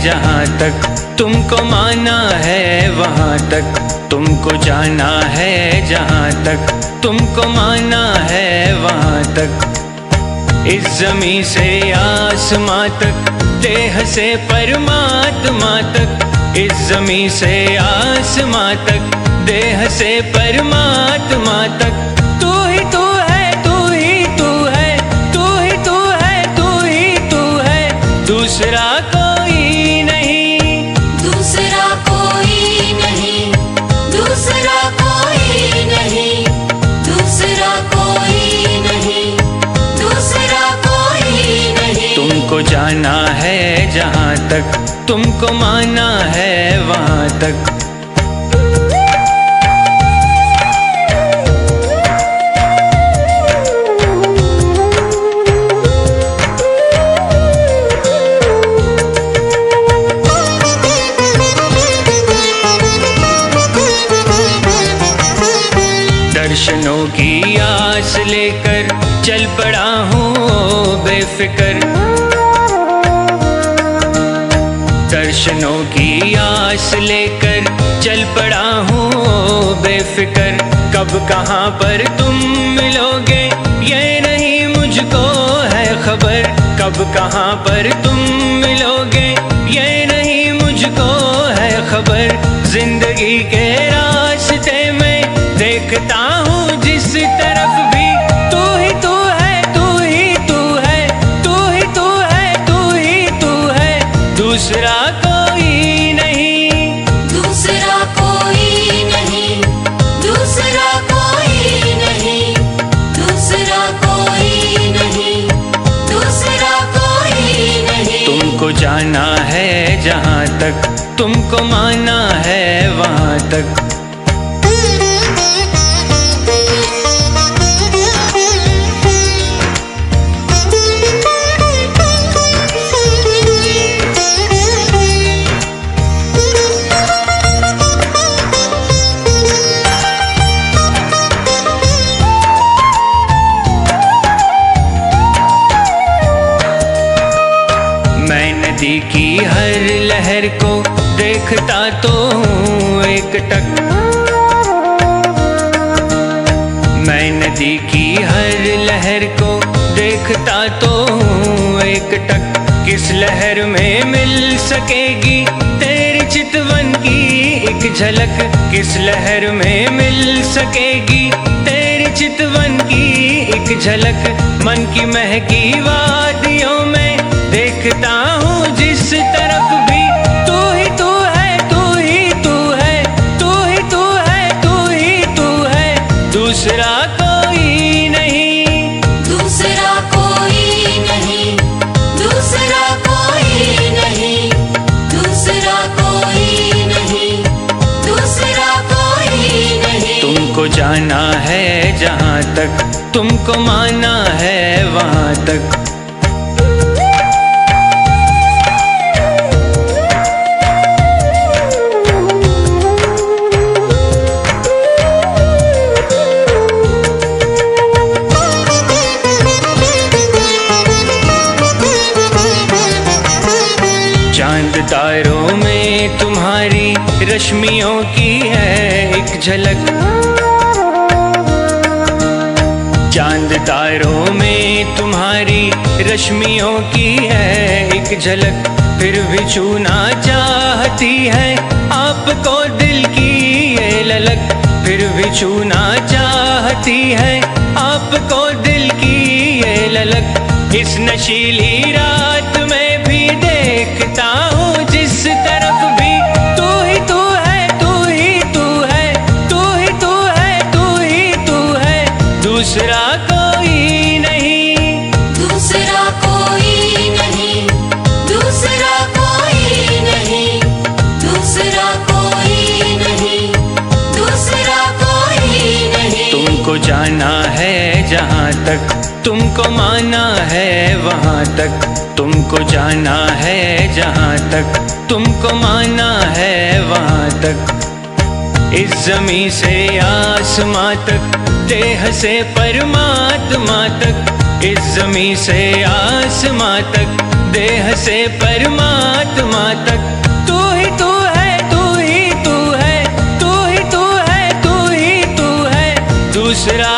जहाँ तक तुमको माना है वहाँ तक, तुमको जाना है जहाँ तक तुमको माना है वहाँ तक। इस ज़मीं से आसमां तक, देह से परमात्मा तक। इस ज़मीं से आसमां तक, देह से परमात्मा तक। तू ही तू है, तू ही तू है, तू ही तू है, तू ही तू है, दूसरा कोई नहीं, दूसरा कोई नहीं, दूसरा कोई नहीं, दूसरा कोई नहीं, दूसरा कोई नहीं। तुमको जाना है जहाँ तक तुमको माना है वहाँ तक। दर्शनों की आस लेकर चल पड़ा हूँ बेफिक्र। दर्शनों की आस लेकर चल पड़ा हूँ बेफिक्र। कब कहाँ पर तुम मिलोगे ये नहीं मुझको है खबर। कब कहाँ पर तुम मिलोगे ये नहीं मुझको है खबर। जिंदगी के रास्ते में देखता हूँ जिस तरफ भी, तू ही तू है, तू ही तू है, तू ही तू है, तू ही तू है, दूसरा कोई नहीं, दूसरा कोई नहीं, दूसरा कोई नहीं, दूसरा कोई नहीं, दूसरा कोई नहीं। तुमको जाना है जहाँ तक तुमको माना है वहाँ तक। मैं नदी की हर लहर को देखता तो हूँ एक टक। मैं नदी की हर लहर को देखता तो हूँ एक टक। किस लहर में मिल सकेगी तेरी चितवन की एक झलक। किस लहर में मिल सकेगी तेरी चितवन की एक झलक। मन की महकी वादियों में देखता हूँ जिस तरफ भी, तू ही तू है, तू ही तू है, तू ही तू है, तू ही तू है, दूसरा कोई नहीं, दूसरा कोई नहीं, दूसरा कोई नहीं, दूसरा कोई नहीं, दूसरा कोई नहीं। तुमको जाना है जहाँ तक तुमको माना है वहाँ तक। चांद तारों में तुम्हारी रश्मियों की है एक झलक। चांद तारों में तुम्हारी रश्मियों की है एक झलक। फिर भी छूना चाहती है आपको दिल की ये ललक। फिर भी छूना चाहती है आपको दिल की ये ललक। इस नशीली रात में भी देखता हूँ जिस तरफ भी, तू ही तू है, तू ही तू है, तू ही तू है, तू ही तू है, दूसरा कोई नहीं, दूसरा कोई नहीं, दूसरा कोई नहीं, दूसरा कोई नहीं, दूसरा कोई नहीं। तुमको जाना है जहाँ तक तुमको माना है वहाँ तक। तुमको जाना है जहाँ तक तुमको माना है वहाँ तक। इस ज़मीं से आसमां तक, देह से परमात्मा तक। इस ज़मीं से आसमां तक, देह से परमात्मा तक तू ही तू है, तू ही तू है, तू ही तू है, तू ही तू है, दूसरा